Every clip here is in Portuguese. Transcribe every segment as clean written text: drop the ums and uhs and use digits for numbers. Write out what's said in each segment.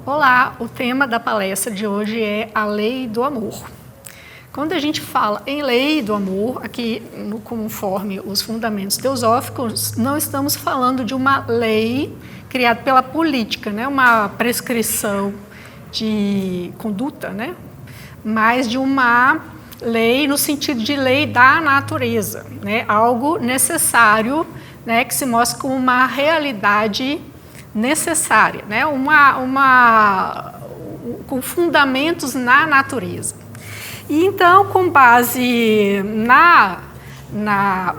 Olá, o tema da palestra de hoje é a lei do amor. Quando a gente fala em lei do amor, aqui conforme os fundamentos teosóficos, não estamos falando de uma lei criada pela política, né? Uma prescrição de conduta, né? Mas de uma lei no sentido de lei da natureza, né? Algo necessário, né? Que se mostra como uma realidade necessária, né? Com fundamentos na natureza. E então, com base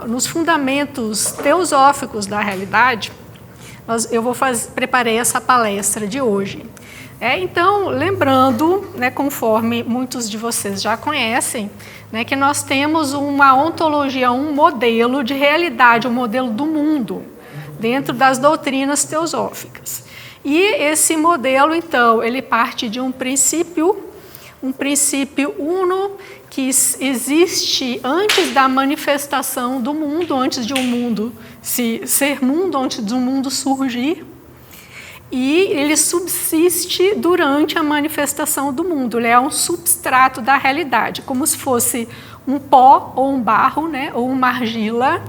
nos fundamentos teosóficos da realidade, preparei essa palestra de hoje. Então, lembrando, né, conforme muitos de vocês já conhecem, né, que nós temos uma ontologia, um modelo de realidade, um modelo do mundo, dentro das doutrinas teosóficas. E esse modelo, então, ele parte de um princípio uno que existe antes da manifestação do mundo, antes de um mundo ser mundo, antes de um mundo surgir, e ele subsiste durante a manifestação do mundo. Ele é um substrato da realidade, como se fosse um pó ou um barro, né, ou uma argila,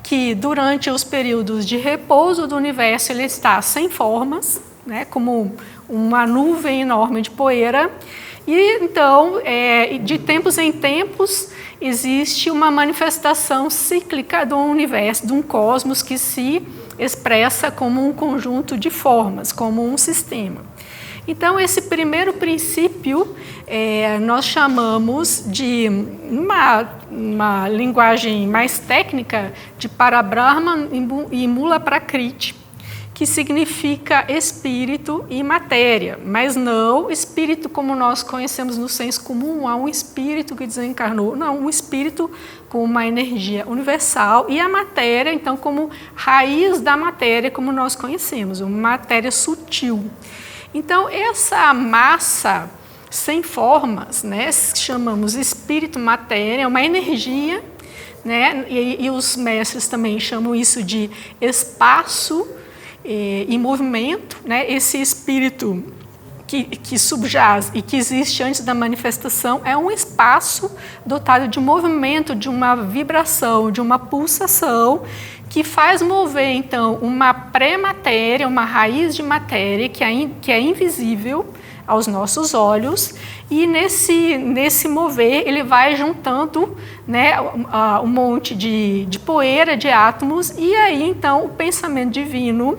que durante os períodos de repouso do universo ele está sem formas, né, como uma nuvem enorme de poeira, e então, de tempos em tempos, existe uma manifestação cíclica do universo, de um cosmos que se expressa como um conjunto de formas, como um sistema. Então, esse primeiro princípio nós chamamos de uma linguagem mais técnica de Parabrahma e Mula Prakriti, que significa espírito e matéria, mas não espírito como nós conhecemos no senso comum, há um espírito que desencarnou, não, um espírito com uma energia universal e a matéria, então, como raiz da matéria, como nós conhecemos, uma matéria sutil. Então, essa massa sem formas, né, chamamos espírito-matéria, é uma energia, né, e os mestres também chamam isso de espaço e movimento, né, esse espírito que subjaz e que existe antes da manifestação é um espaço dotado de movimento, de uma vibração, de uma pulsação, que faz mover, então, uma pré-matéria, uma raiz de matéria que é invisível aos nossos olhos, e nesse mover ele vai juntando, né, um monte de poeira, de átomos, e aí, então, o pensamento divino,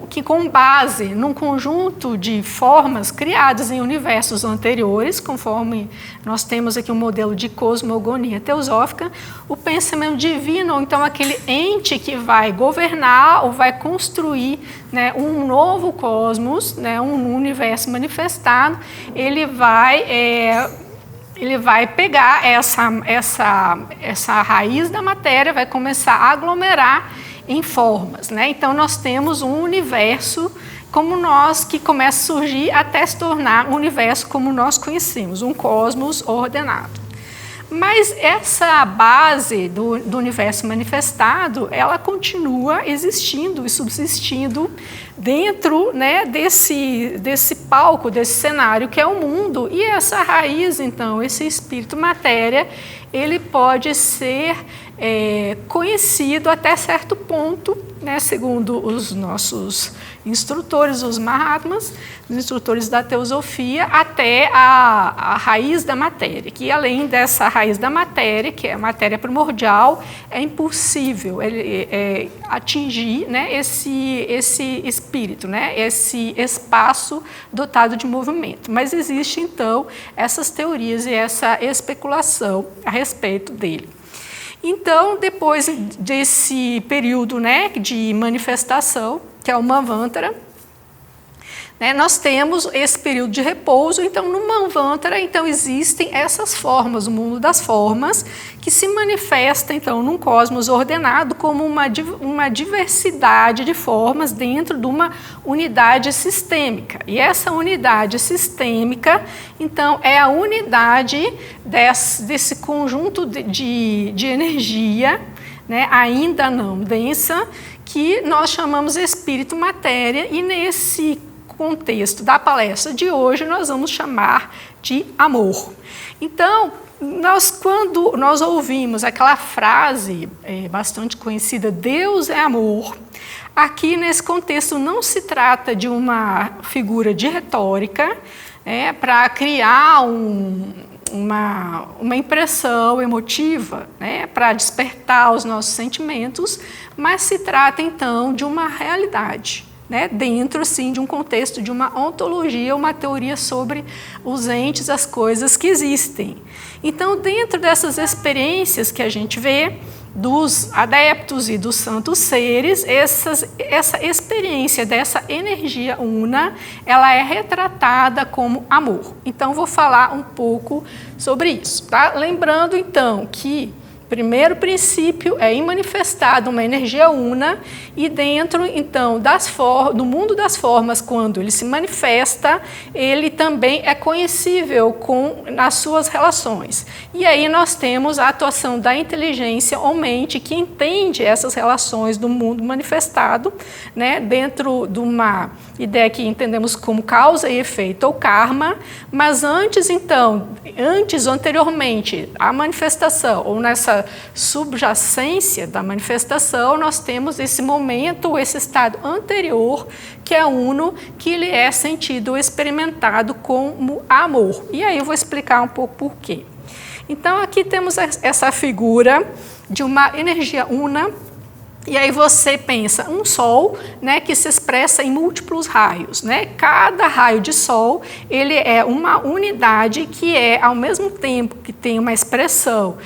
que com base num conjunto de formas criadas em universos anteriores, conforme nós temos aqui um modelo de cosmogonia teosófica, o pensamento divino, ou então aquele ente que vai governar ou vai construir, né, um novo cosmos, né, um universo manifestado, ele vai pegar essa raiz da matéria, vai começar a aglomerar em formas, né? Então nós temos um universo que começa a surgir até se tornar um universo como nós conhecemos, um cosmos ordenado. Mas essa base do universo manifestado, ela continua existindo e subsistindo dentro, né, desse palco, desse cenário que é o mundo. E essa raiz, então, esse espírito-matéria, ele pode ser conhecido até certo ponto, né, segundo os nossos instrutores, os Mahatmas, os instrutores da teosofia, até a raiz da matéria, que além dessa raiz da matéria, que é a matéria primordial, é impossível atingir, né, esse espírito, né, esse espaço dotado de movimento. Mas existe, então, essas teorias e essa especulação a respeito dele. Então, depois desse período, né, de manifestação, que é o Manvantara, né, nós temos esse período de repouso. Então, no Manvantara, então, existem essas formas, o mundo das formas, que se manifesta, então, num cosmos ordenado como uma diversidade de formas dentro de uma unidade sistêmica. E essa unidade sistêmica, então, é a unidade desse conjunto de energia, né, ainda não densa, que nós chamamos espírito-matéria, e nesse contexto da palestra de hoje, nós vamos chamar de amor. Então, quando nós ouvimos aquela frase bastante conhecida, Deus é amor, aqui nesse contexto não se trata de uma figura de retórica para criar uma impressão emotiva, para despertar os nossos sentimentos, mas se trata então de uma realidade, dentro assim, de um contexto de uma ontologia, uma teoria sobre os entes, as coisas que existem. Então, dentro dessas experiências que a gente vê, dos adeptos e dos santos seres, essa experiência dessa energia una, ela é retratada como amor. Então, vou falar um pouco sobre isso. Tá? Lembrando, então, que o primeiro princípio é imanifestado uma energia una e dentro, então, do mundo das formas, quando ele se manifesta, ele também é conhecível nas suas relações. E aí nós temos a atuação da inteligência ou mente que entende essas relações do mundo manifestado, dentro de uma ideia que entendemos como causa e efeito ou karma, mas anteriormente, a manifestação ou nessa subjacência da manifestação, nós temos esse momento, esse estado anterior, que é uno, que ele é sentido ou experimentado como amor. E aí eu vou explicar um pouco por quê. Então, aqui temos essa figura de uma energia una. E aí você pensa, um sol, que se expressa em múltiplos raios. Cada raio de sol, ele é uma unidade que é, ao mesmo tempo que tem uma expressão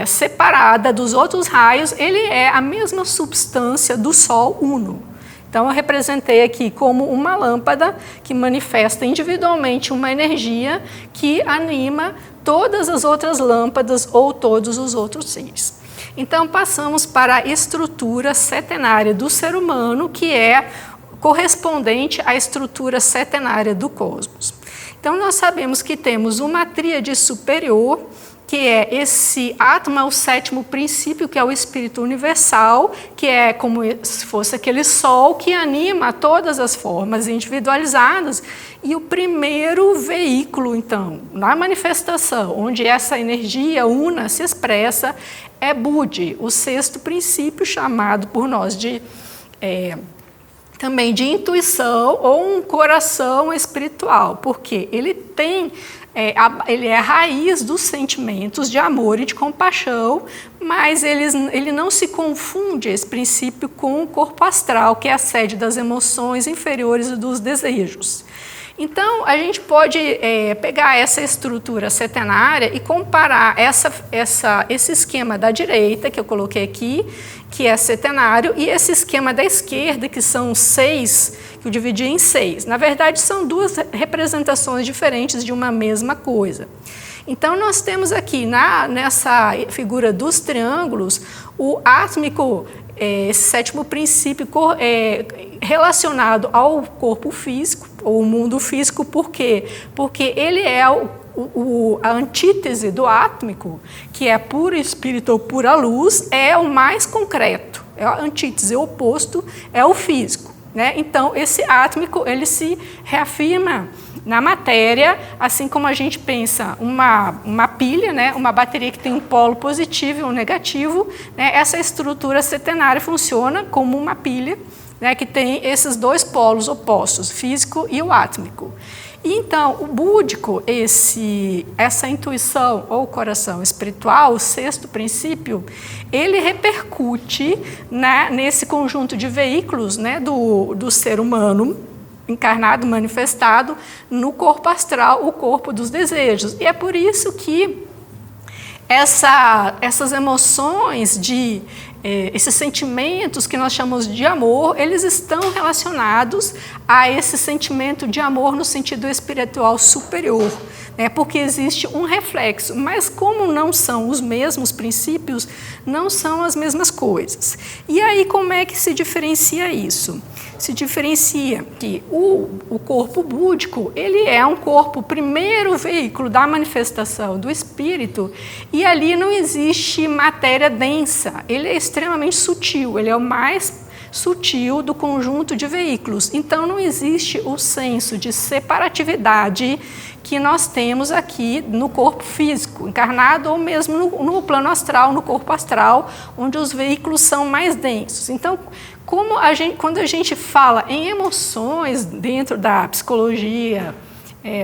separada dos outros raios, ele é a mesma substância do sol uno. Então, eu representei aqui como uma lâmpada que manifesta individualmente uma energia que anima todas as outras lâmpadas ou todos os outros seres. Então, passamos para a estrutura setenária do ser humano, que é correspondente à estrutura setenária do cosmos. Então, nós sabemos que temos uma tríade superior, que é esse átomo, o sétimo princípio, que é o espírito universal, que é como se fosse aquele sol que anima todas as formas individualizadas. E o primeiro veículo, então, na manifestação, onde essa energia una se expressa, é Budi, o sexto princípio, chamado por nós também de intuição ou um coração espiritual, porque ele ele é a raiz dos sentimentos de amor e de compaixão, mas ele não se confunde, esse princípio, com o corpo astral, que é a sede das emoções inferiores e dos desejos. Então, a gente pode pegar essa estrutura setenária e comparar esse esquema da direita, que eu coloquei aqui, que é setenário, e esse esquema da esquerda, que são 6, que eu dividi em 6. Na verdade, são duas representações diferentes de uma mesma coisa. Então, nós temos aqui, nessa figura dos triângulos, o átmico, esse sétimo princípio relacionado ao corpo físico, ou mundo físico. Por quê? Porque ele é a antítese do átmico, que é puro espírito ou pura luz, é o mais concreto. É a antítese, o oposto é o físico. Então, esse átmico, ele se reafirma na matéria, assim como a gente pensa uma pilha, uma bateria que tem um polo positivo e um negativo, essa estrutura setenária funciona como uma pilha, que tem esses dois polos opostos, físico e o átmico. E então, o búdico, essa intuição ou coração espiritual, o sexto princípio, ele repercute nesse conjunto de veículos do ser humano, encarnado, manifestado, no corpo astral, o corpo dos desejos. E é por isso que essas emoções esses sentimentos que nós chamamos de amor, eles estão relacionados a esse sentimento de amor no sentido espiritual superior, porque existe um reflexo, mas como não são os mesmos princípios, não são as mesmas coisas. E aí, como é que se diferencia isso? Se diferencia que o corpo búdico, ele é um corpo, primeiro veículo da manifestação do espírito, e ali não existe matéria densa, ele é extremamente sutil, ele é o mais sutil do conjunto de veículos. Então, não existe o senso de separatividade que nós temos aqui no corpo físico, encarnado, ou mesmo no plano astral, no corpo astral, onde os veículos são mais densos. Então, quando a gente fala em emoções dentro da psicologia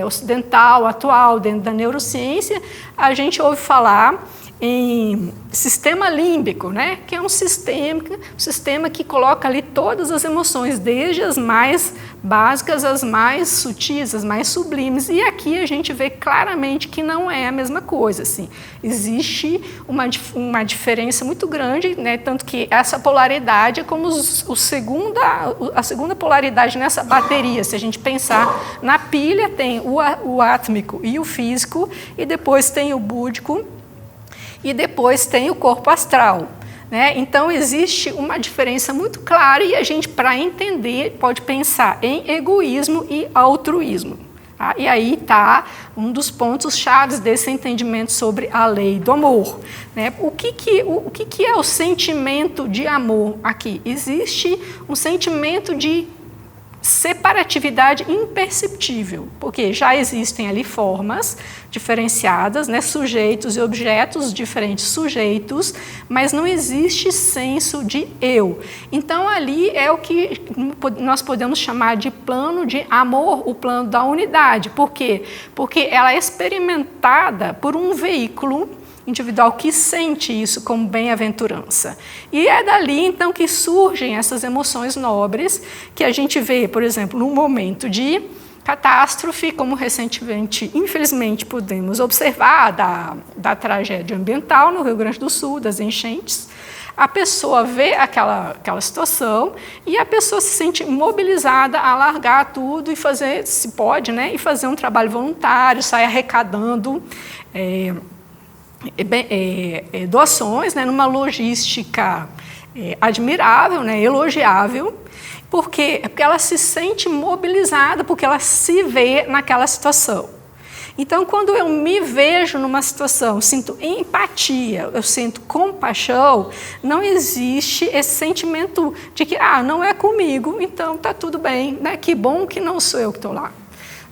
ocidental, atual, dentro da neurociência, a gente ouve falar em sistema límbico, né? Que é um sistema que coloca ali todas as emoções, desde as mais básicas, as mais sutis, as mais sublimes. E aqui a gente vê claramente que não é a mesma coisa. Assim. Existe uma diferença muito grande, né? Tanto que essa polaridade é como a segunda polaridade nessa bateria. Se a gente pensar na pilha, tem o átmico e o físico, e depois tem o búdico, e depois tem o corpo astral. Né? Então, existe uma diferença muito clara e a gente, para entender, pode pensar em egoísmo e altruísmo. Tá? E aí está um dos pontos chaves desse entendimento sobre a lei do amor. Né? O que é o sentimento de amor aqui? Existe um sentimento de separatividade imperceptível, porque já existem ali formas diferenciadas, né, sujeitos e objetos, diferentes sujeitos, mas não existe senso de eu. Então, ali é o que nós podemos chamar de plano de amor, o plano da unidade. Por quê? Porque ela é experimentada por um veículo individual que sente isso como bem-aventurança. E é dali, então, que surgem essas emoções nobres que a gente vê, por exemplo, no momento de catástrofe, como recentemente, infelizmente, pudemos observar da tragédia ambiental no Rio Grande do Sul, das enchentes. A pessoa vê aquela situação e a pessoa se sente mobilizada a largar tudo e fazer, se pode, né, e fazer um trabalho voluntário, sair arrecadando doações, né, numa logística admirável, né, elogiável, porque ela se sente mobilizada, porque ela se vê naquela situação. Então, quando eu me vejo numa situação, sinto empatia, eu sinto compaixão, não existe esse sentimento de que não é comigo, então está tudo bem, né? Que bom que não sou eu que estou lá.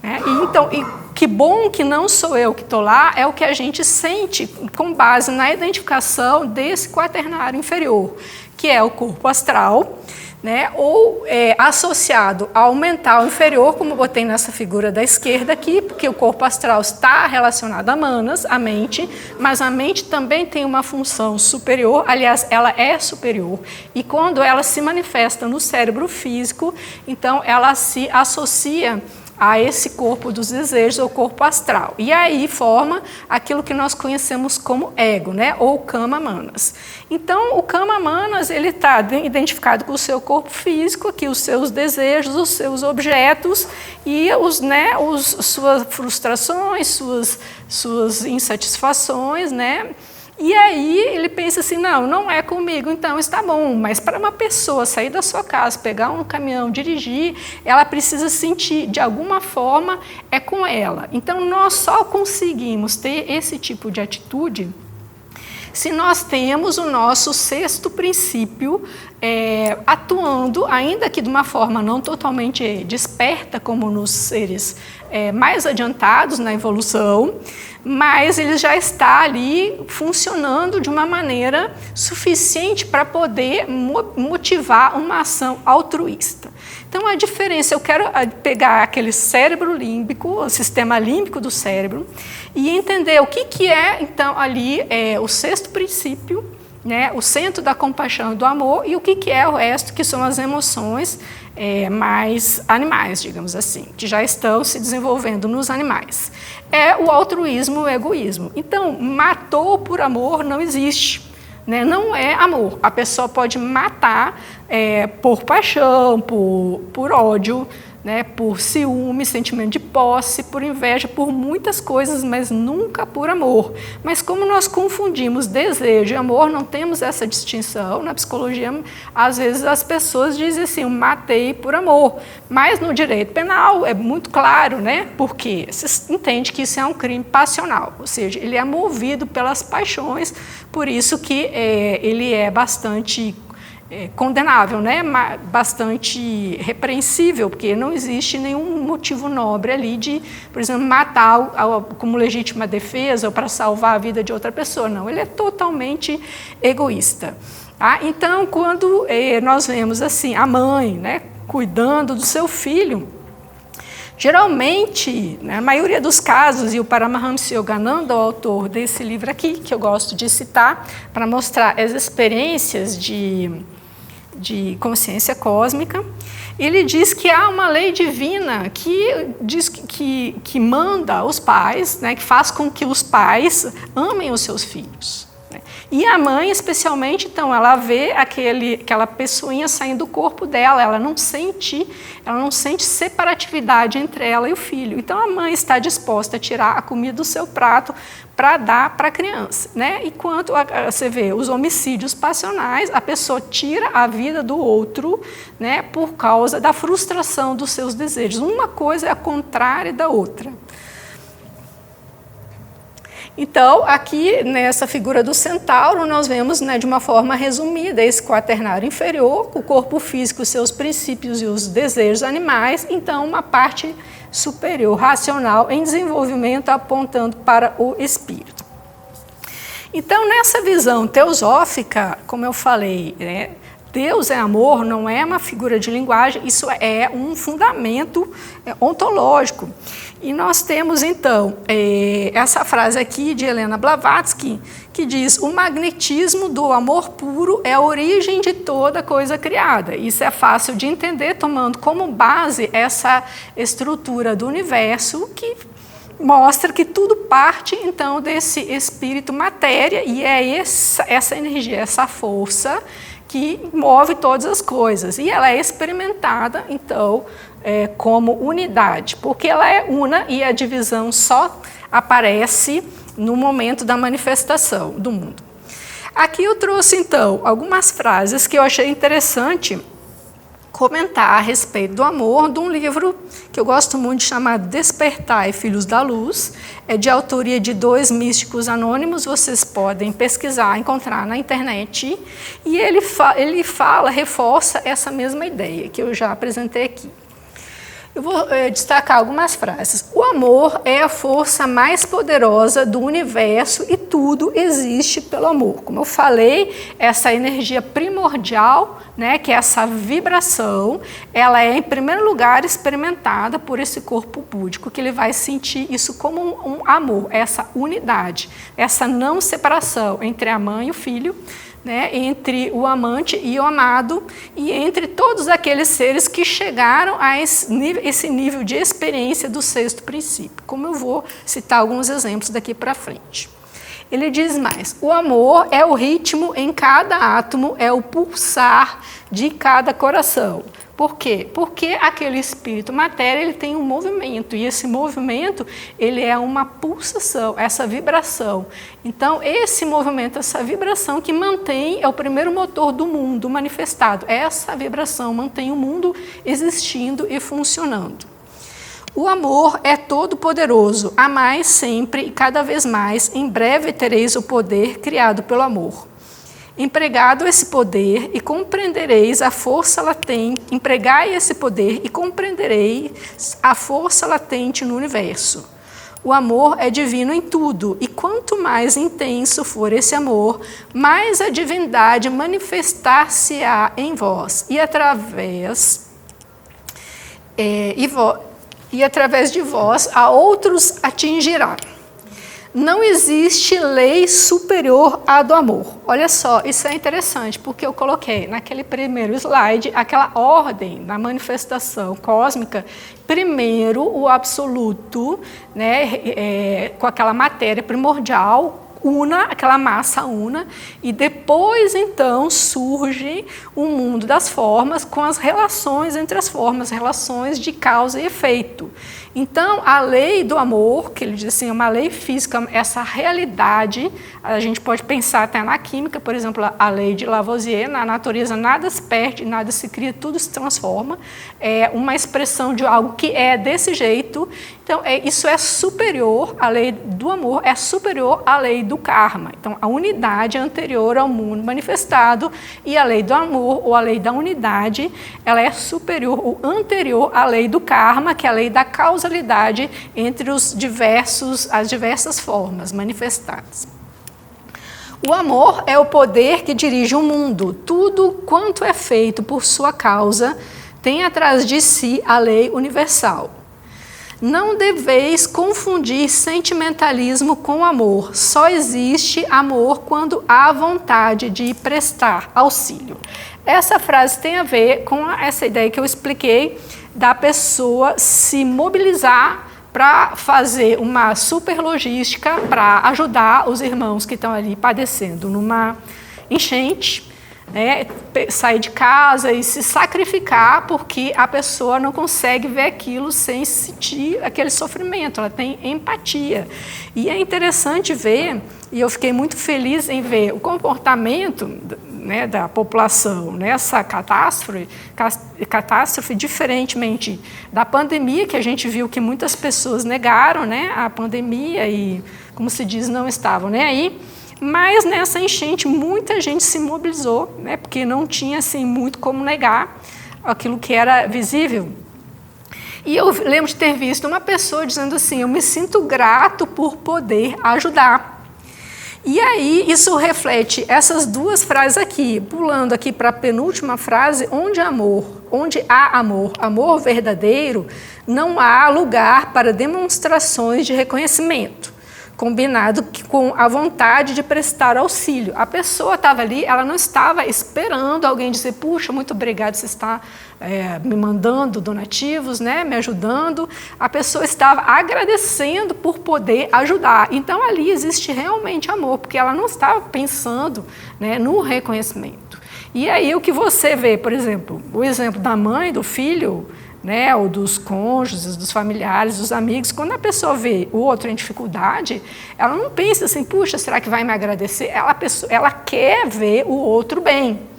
E que bom que não sou eu que estou lá é o que a gente sente com base na identificação desse quaternário inferior, que é o corpo astral, né, ou associado ao mental inferior, como eu botei nessa figura da esquerda aqui, porque o corpo astral está relacionado a manas, a mente, mas a mente também tem uma função superior, aliás, ela é superior, e quando ela se manifesta no cérebro físico, então ela se associa a esse corpo dos desejos, ou corpo astral. E aí forma aquilo que nós conhecemos como ego, né? Ou kama manas. Então, o kama manas, ele está identificado com o seu corpo físico, aqui os seus desejos, os seus objetos e suas frustrações, suas insatisfações, né? E aí ele pensa assim, não é comigo, então está bom. Mas para uma pessoa sair da sua casa, pegar um caminhão, dirigir, ela precisa sentir, de alguma forma, é com ela. Então nós só conseguimos ter esse tipo de atitude se nós temos o nosso sexto princípio atuando, ainda que de uma forma não totalmente desperta, como nos seres mais adiantados na evolução, mas ele já está ali funcionando de uma maneira suficiente para poder motivar uma ação altruísta. Então, a diferença, eu quero pegar aquele cérebro límbico, o sistema límbico do cérebro, e entender o que é, então, ali o sexto princípio, né, o centro da compaixão e do amor, e o que é o resto, que são as emoções mais animais, digamos assim, que já estão se desenvolvendo nos animais. É o altruísmo, o egoísmo. Então, matou por amor não existe. Né? Não é amor. A pessoa pode matar por paixão, por ódio, né? Por ciúme, sentimento de posse, por inveja, por muitas coisas, mas nunca por amor. Mas como nós confundimos desejo e amor, não temos essa distinção. Na psicologia, às vezes as pessoas dizem assim, eu matei por amor. Mas no direito penal é muito claro, né? Porque você entende que isso é um crime passional, ou seja, ele é movido pelas paixões, por isso que ele é bastante condenável, né? Bastante repreensível, porque não existe nenhum motivo nobre ali de, por exemplo, matar como legítima defesa ou para salvar a vida de outra pessoa. Não, ele é totalmente egoísta. Tá? Então, quando nós vemos assim a mãe, né, cuidando do seu filho, geralmente, na maioria dos casos, e o Paramahamsa Yogananda, o autor desse livro aqui, que eu gosto de citar, para mostrar as experiências de consciência cósmica, ele diz que há uma lei divina que manda os pais, né, que faz com que os pais amem os seus filhos. E a mãe, especialmente, então, ela vê aquela pessoinha saindo do corpo dela, ela não sente separatividade entre ela e o filho. Então, a mãe está disposta a tirar a comida do seu prato para dar para a criança. Né? Enquanto você vê os homicídios passionais, a pessoa tira a vida do outro, né, por causa da frustração dos seus desejos. Uma coisa é a contrária da outra. Então, aqui nessa figura do centauro, nós vemos, né, de uma forma resumida esse quaternário inferior, o corpo físico, seus princípios e os desejos animais, então uma parte superior, racional, em desenvolvimento, apontando para o espírito. Então, nessa visão teosófica, como eu falei, né, Deus é amor, não é uma figura de linguagem, isso é um fundamento ontológico. E nós temos, então, essa frase aqui de Helena Blavatsky, que diz: o magnetismo do amor puro é a origem de toda coisa criada. Isso é fácil de entender, tomando como base essa estrutura do universo, que mostra que tudo parte, então, desse espírito matéria, e é essa energia, essa força que move todas as coisas. E ela é experimentada, então, como unidade, porque ela é una e a divisão só aparece no momento da manifestação do mundo. Aqui eu trouxe, então, algumas frases que eu achei interessante comentar a respeito do amor, de um livro que eu gosto muito, chamado Despertai, Filhos da Luz. É de autoria de 2 místicos anônimos, vocês podem pesquisar, encontrar na internet. E ele reforça essa mesma ideia que eu já apresentei aqui. Eu vou destacar algumas frases. O amor é a força mais poderosa do universo e tudo existe pelo amor. Como eu falei, essa energia primordial, né, que é essa vibração, ela é, em primeiro lugar, experimentada por esse corpo búdico, que ele vai sentir isso como um amor, essa unidade, essa não separação entre a mãe e o filho, né, entre o amante e o amado, e entre todos aqueles seres que chegaram a esse nível de experiência do 6º princípio, como eu vou citar alguns exemplos daqui para frente. Ele diz mais: o amor é o ritmo em cada átomo, é o pulsar de cada coração. Por quê? Porque aquele espírito matéria, ele tem um movimento, e esse movimento, ele é uma pulsação, essa vibração. Então, esse movimento, essa vibração que mantém, é o primeiro motor do mundo manifestado. Essa vibração mantém o mundo existindo e funcionando. O amor é todo poderoso, amai sempre e cada vez mais, em breve tereis o poder criado pelo amor. Empregado esse poder e compreendereis a força latente, empregai esse poder e compreendereis a força latente no universo. O amor é divino em tudo, e quanto mais intenso for esse amor, mais a divindade manifestar-se-á em vós, e através de vós a outros atingirá. Não existe lei superior à do amor. Olha só, isso é interessante, porque eu coloquei naquele primeiro slide aquela ordem da manifestação cósmica. Primeiro, o absoluto, né, com aquela matéria primordial, una, aquela massa una, e depois, então, surge o mundo das formas com as relações entre as formas, relações de causa e efeito. Então, a lei do amor, que ele diz assim, é uma lei física, essa realidade, a gente pode pensar até na química, por exemplo, a lei de Lavoisier, na natureza nada se perde, nada se cria, tudo se transforma, é uma expressão de algo que é desse jeito. Então, isso é superior, a lei do amor é superior à lei do karma. Então, a unidade é anterior ao mundo manifestado e a lei do amor, ou a lei da unidade, ela é superior ou anterior à lei do karma, que é a lei da causalidade entre as diversas formas manifestadas. O amor é o poder que dirige o mundo. Tudo quanto é feito por sua causa tem atrás de si a lei universal. Não deveis confundir sentimentalismo com amor. Só existe amor quando há vontade de prestar auxílio. Essa frase tem a ver com essa ideia que eu expliquei da pessoa se mobilizar para fazer uma super logística para ajudar os irmãos que estão ali padecendo numa enchente, né, sair de casa e se sacrificar porque a pessoa não consegue ver aquilo sem sentir aquele sofrimento, ela tem empatia. E é interessante ver, e eu fiquei muito feliz em ver o comportamento, né, da população nessa catástrofe, diferentemente da pandemia, que a gente viu que muitas pessoas negaram, né, a pandemia e, como se diz, não estavam nem aí. Mas nessa enchente muita gente se mobilizou, né, porque não tinha assim, muito como negar aquilo que era visível. E eu lembro de ter visto uma pessoa dizendo assim, eu me sinto grato por poder ajudar. E aí isso reflete essas duas frases aqui, pulando aqui para a penúltima frase, onde há amor verdadeiro, não há lugar para demonstrações de reconhecimento, combinado com a vontade de prestar auxílio. A pessoa estava ali, ela não estava esperando alguém dizer, puxa, muito obrigado, você está me mandando donativos, né, me ajudando. A pessoa estava agradecendo por poder ajudar. Então, ali existe realmente amor, porque ela não estava pensando, né, no reconhecimento. E aí o que você vê, por exemplo, o exemplo da mãe, do filho, né, ou dos cônjuges, dos familiares, dos amigos, quando a pessoa vê o outro em dificuldade, ela não pensa assim, puxa, será que vai me agradecer? Ela quer ver o outro bem,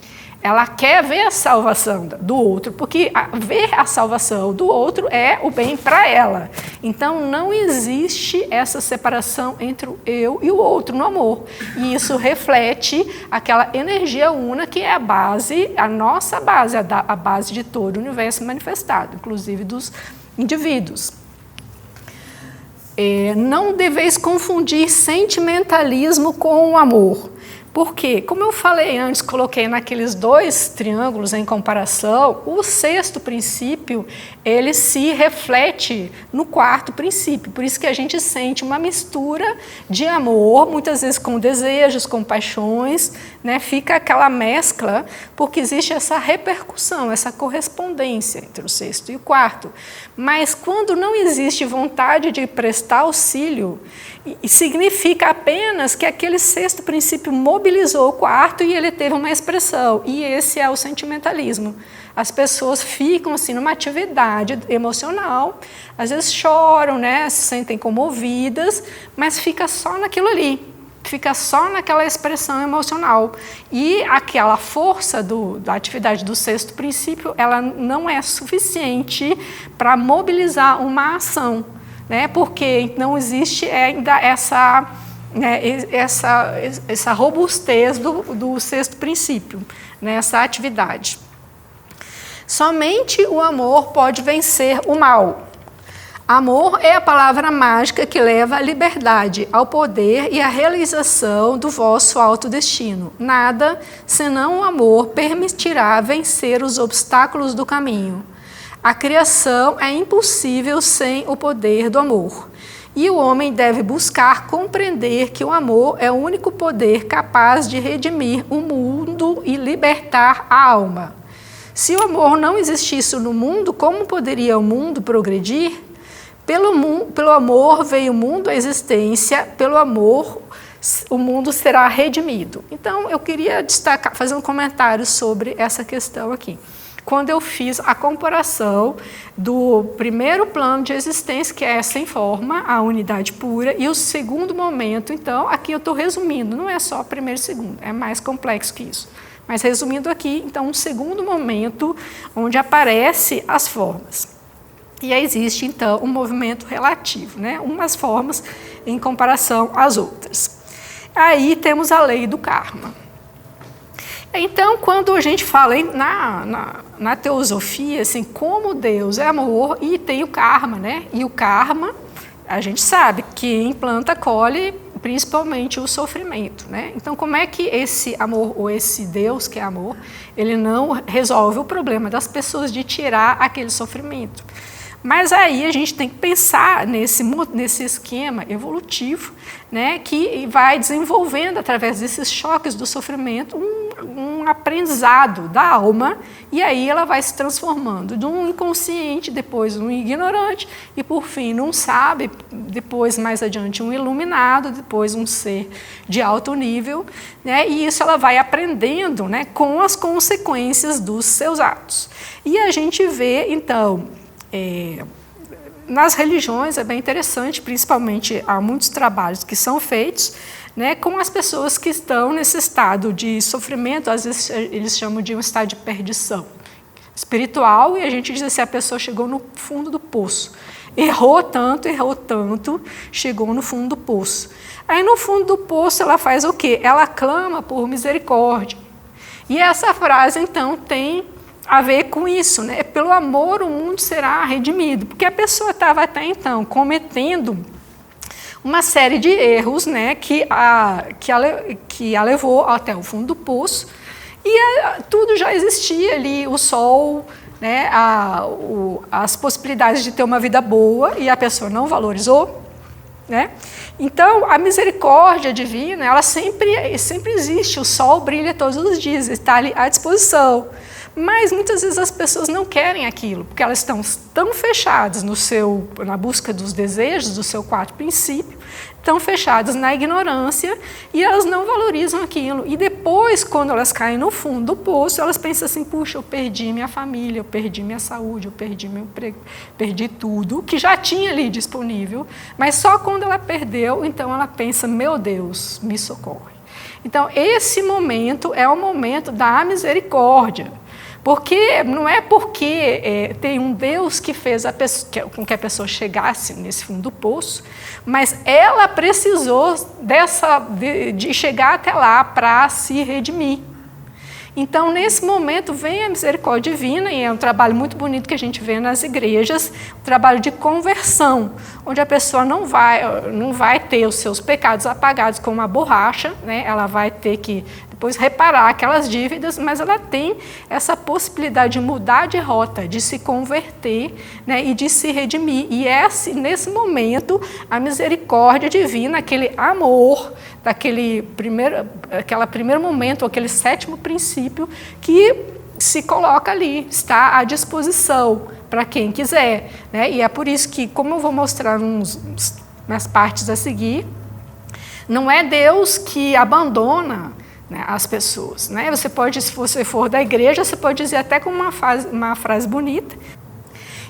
ela quer ver a salvação do outro, porque ver a salvação do outro é o bem para ela. Então, não existe essa separação entre o eu e o outro no amor. E isso reflete aquela energia una que é a base, a nossa base, a base de todo o universo manifestado, inclusive dos indivíduos. Não deveis confundir sentimentalismo com o amor. Porque, como eu falei antes, coloquei naqueles dois triângulos em comparação, o sexto princípio, ele se reflete no quarto princípio. Por isso que a gente sente uma mistura de amor, muitas vezes com desejos, com paixões, né? Fica aquela mescla, porque existe essa repercussão, essa correspondência entre o sexto e o quarto. Mas quando não existe vontade de prestar auxílio, significa apenas que aquele sexto princípio mobilizou o quarto e ele teve uma expressão. E esse é o sentimentalismo. As pessoas ficam assim numa atividade emocional, às vezes choram, né, se sentem comovidas, mas fica só naquilo ali. Fica só naquela expressão emocional. E aquela força da atividade do sexto princípio, ela não é suficiente para mobilizar uma ação. Né, porque não existe ainda essa robustez do sexto princípio, nessa atividade. Somente o amor pode vencer o mal. Amor é a palavra mágica que leva à liberdade, ao poder e à realização do vosso alto destino. Nada, senão o amor, permitirá vencer os obstáculos do caminho. A criação é impossível sem o poder do amor. E o homem deve buscar compreender que o amor é o único poder capaz de redimir o mundo e libertar a alma. Se o amor não existisse no mundo, como poderia o mundo progredir? Pelo amor veio o mundo à existência, pelo amor o mundo será redimido. Então, eu queria destacar, fazer um comentário sobre essa questão aqui. Quando eu fiz a comparação do primeiro plano de existência, que é sem forma, a unidade pura, e o segundo momento, então, aqui eu estou resumindo, não é só primeiro e segundo, é mais complexo que isso. Mas resumindo aqui, então, um segundo momento onde aparecem as formas. E aí existe, então, um movimento relativo, né? Umas formas em comparação às outras. Aí temos a lei do karma. Então, quando a gente fala na teosofia, assim, como Deus é amor e tem o karma, né? E o karma, a gente sabe que quem planta colhe principalmente o sofrimento, né? Então, como é que esse amor, ou esse Deus que é amor, ele não resolve o problema das pessoas de tirar aquele sofrimento? Mas aí a gente tem que pensar nesse esquema evolutivo, né, que vai desenvolvendo, através desses choques do sofrimento, um aprendizado da alma, e aí ela vai se transformando de um inconsciente, depois um ignorante, e por fim num sábio, depois mais adiante um iluminado, depois um ser de alto nível, né, e isso ela vai aprendendo, né, com as consequências dos seus atos. E a gente vê, então, nas religiões é bem interessante, principalmente há muitos trabalhos que são feitos, né, com as pessoas que estão nesse estado de sofrimento, às vezes eles chamam de um estado de perdição espiritual, e a gente diz assim, a pessoa chegou no fundo do poço, errou tanto, chegou no fundo do poço. Aí no fundo do poço ela faz o quê? Ela clama por misericórdia. E essa frase então tem a ver com isso, né? Pelo amor o mundo será redimido, porque a pessoa estava até então cometendo uma série de erros, né, que a levou até o fundo do poço, e tudo já existia ali, o sol, né, as possibilidades de ter uma vida boa, e a pessoa não valorizou, né? Então, a misericórdia divina, ela sempre existe, o sol brilha todos os dias, está ali à disposição. Mas muitas vezes as pessoas não querem aquilo, porque elas estão tão fechadas na busca dos desejos, do seu quarto princípio, tão fechadas na ignorância, e elas não valorizam aquilo. E depois, quando elas caem no fundo do poço, elas pensam assim, puxa, eu perdi minha família, eu perdi minha saúde, eu perdi meu emprego, perdi tudo, que já tinha ali disponível, mas só quando ela perdeu, então ela pensa, meu Deus, me socorre. Então, esse momento é o momento da misericórdia. Porque não é porque tem um Deus que fez com que a pessoa chegasse nesse fundo do poço, mas ela precisou de chegar até lá para se redimir. Então, nesse momento, vem a misericórdia divina, e é um trabalho muito bonito que a gente vê nas igrejas, um trabalho de conversão, onde a pessoa não vai ter os seus pecados apagados como uma borracha, né? Ela vai ter que depois reparar aquelas dívidas, mas ela tem essa possibilidade de mudar de rota, de se converter, né, e de se redimir. E nesse momento, a misericórdia divina, aquele amor, aquele primeiro momento, aquele sétimo princípio, que se coloca ali, está à disposição para quem quiser, né? E é por isso que, como eu vou mostrar nas partes a seguir, não é Deus que abandona, né, as pessoas, né? Você pode, se você for da igreja, você pode dizer até com uma frase bonita.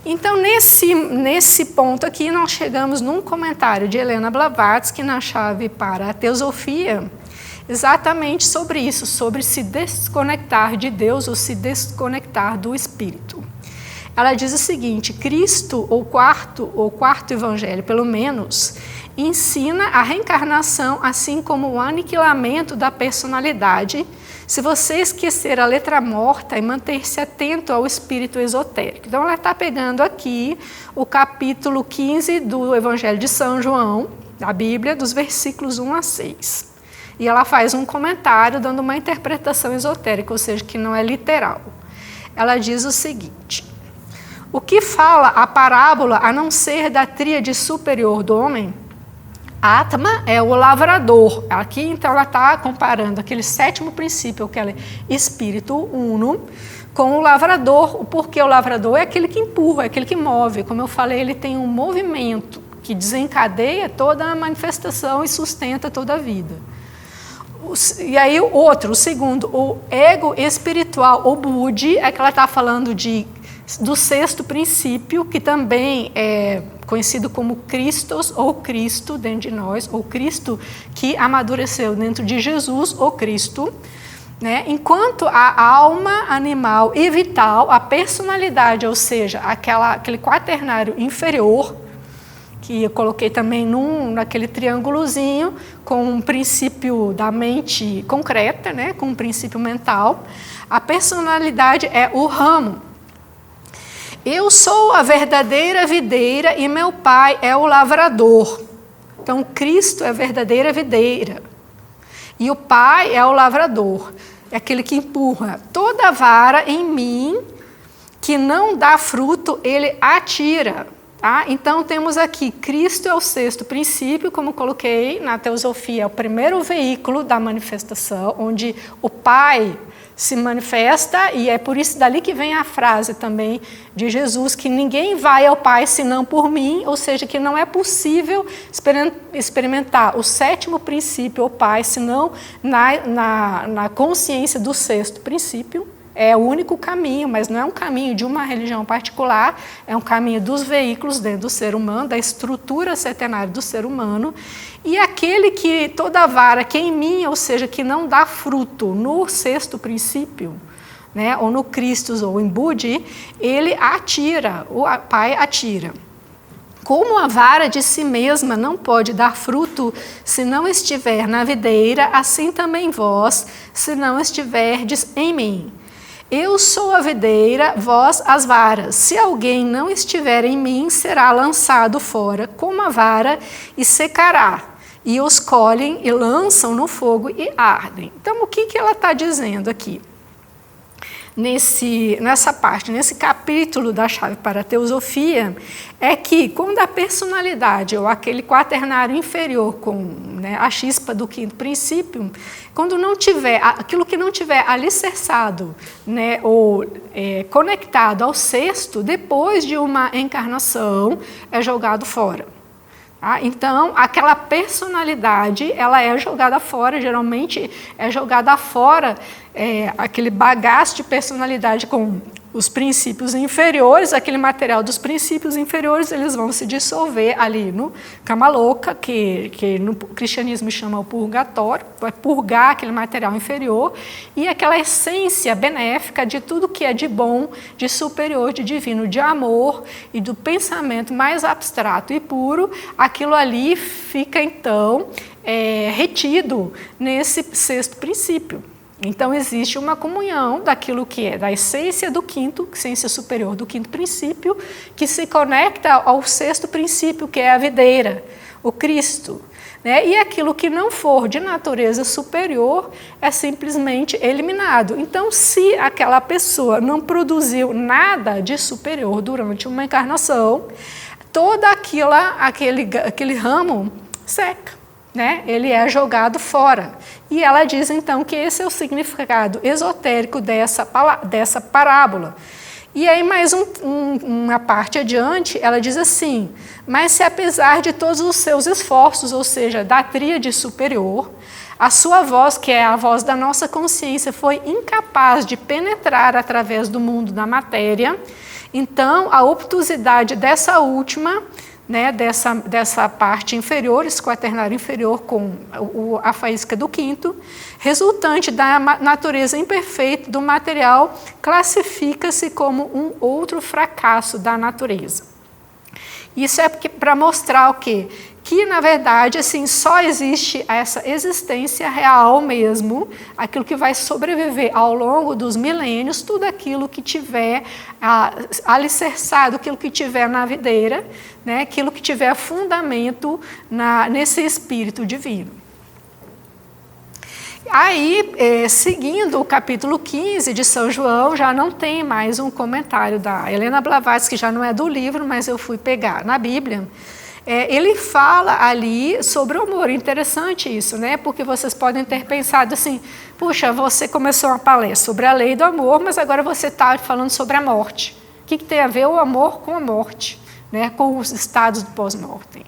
Então, nesse ponto aqui, nós chegamos num comentário de Helena Blavatsky, na chave para a teosofia, exatamente sobre isso, sobre se desconectar de Deus ou se desconectar do Espírito. Ela diz o seguinte, Cristo, ou quarto evangelho, pelo menos, ensina a reencarnação, assim como o aniquilamento da personalidade, se você esquecer a letra morta e manter-se atento ao espírito esotérico. Então, ela está pegando aqui o capítulo 15 do Evangelho de São João, da Bíblia, dos versículos 1 a 6. E ela faz um comentário dando uma interpretação esotérica, ou seja, que não é literal. Ela diz o seguinte, o que fala a parábola, a não ser da tríade superior do homem? Atma é o lavrador. Aqui, então, ela está comparando aquele sétimo princípio, que é espírito uno, com o lavrador, porque o lavrador é aquele que empurra, é aquele que move. Como eu falei, ele tem um movimento que desencadeia toda a manifestação e sustenta toda a vida. E aí, o segundo, o ego espiritual, o Budi, é que ela está falando do sexto princípio, que também é conhecido como Christos ou Cristo dentro de nós, ou Cristo que amadureceu dentro de Jesus, ou Cristo, né? Enquanto a alma animal e vital, a personalidade, ou seja, aquele quaternário inferior, que eu coloquei também naquele triângulozinho, com um princípio da mente concreta, né, com um princípio mental. A personalidade é o ramo. Eu sou a verdadeira videira e meu pai é o lavrador. Então, Cristo é a verdadeira videira e o pai é o lavrador, é aquele que empurra. Toda vara em mim que não dá fruto, ele atira. Tá? Então, temos aqui, Cristo é o sexto princípio, como coloquei na teosofia, é o primeiro veículo da manifestação, onde o Pai se manifesta, e é por isso dali que vem a frase também de Jesus, que ninguém vai ao Pai senão por mim, ou seja, que não é possível experimentar o sétimo princípio, o Pai, senão na consciência do sexto princípio. É o único caminho, mas não é um caminho de uma religião particular, é um caminho dos veículos dentro do ser humano, da estrutura setenária do ser humano. E aquele que toda vara que em mim, ou seja, que não dá fruto no sexto princípio, né, ou no Christus ou em Budi, ele atira, o Pai atira. Como a vara de si mesma não pode dar fruto se não estiver na videira, assim também vós, se não estiverdes em mim. Eu sou a videira, vós as varas. Se alguém não estiver em mim, será lançado fora como a vara e secará. E os colhem e lançam no fogo e ardem. Então, o que ela está dizendo aqui? Nessa parte, nesse capítulo da chave para a teosofia, é que quando a personalidade, ou aquele quaternário inferior com, né, a chispa do quinto princípio, quando não tiver, aquilo que não tiver alicerçado, né, ou conectado ao sexto, depois de uma encarnação, é jogado fora. Então, aquela personalidade, ela é jogada fora, geralmente é jogada fora aquele bagaço de personalidade com os princípios inferiores, aquele material dos princípios inferiores, eles vão se dissolver ali no cama louca, que no cristianismo chama o purgatório, vai purgar aquele material inferior, e aquela essência benéfica de tudo que é de bom, de superior, de divino, de amor e do pensamento mais abstrato e puro, aquilo ali fica então retido nesse sexto princípio. Então, existe uma comunhão daquilo que é da essência do quinto, essência superior do quinto princípio, que se conecta ao sexto princípio, que é a videira, o Cristo. Né? E aquilo que não for de natureza superior é simplesmente eliminado. Então, se aquela pessoa não produziu nada de superior durante uma encarnação, todo aquele ramo seca. Né? Ele é jogado fora. E ela diz, então, que esse é o significado esotérico dessa parábola. E aí, mais uma parte adiante, ela diz assim, mas se apesar de todos os seus esforços, ou seja, da tríade superior, a sua voz, que é a voz da nossa consciência, foi incapaz de penetrar através do mundo da matéria, então, a obtusidade dessa última, né, dessa parte inferior, esse quaternário inferior com a faísca do quinto, resultante da natureza imperfeita do material, classifica-se como um outro fracasso da natureza. Isso é para mostrar o quê? Que, na verdade, assim, só existe essa existência real mesmo, aquilo que vai sobreviver ao longo dos milênios, tudo aquilo que tiver alicerçado, aquilo que tiver na videira, né, aquilo que tiver fundamento nesse espírito divino. Aí, seguindo o capítulo 15 de São João, já não tem mais um comentário da Helena Blavatsky, que já não é do livro, mas eu fui pegar na Bíblia. Ele fala ali sobre o amor. Interessante isso, né? Porque vocês podem ter pensado assim, puxa, você começou uma palestra sobre a lei do amor, mas agora você está falando sobre a morte. O que tem a ver o amor com a morte, né? Com os estados do pós-mortem?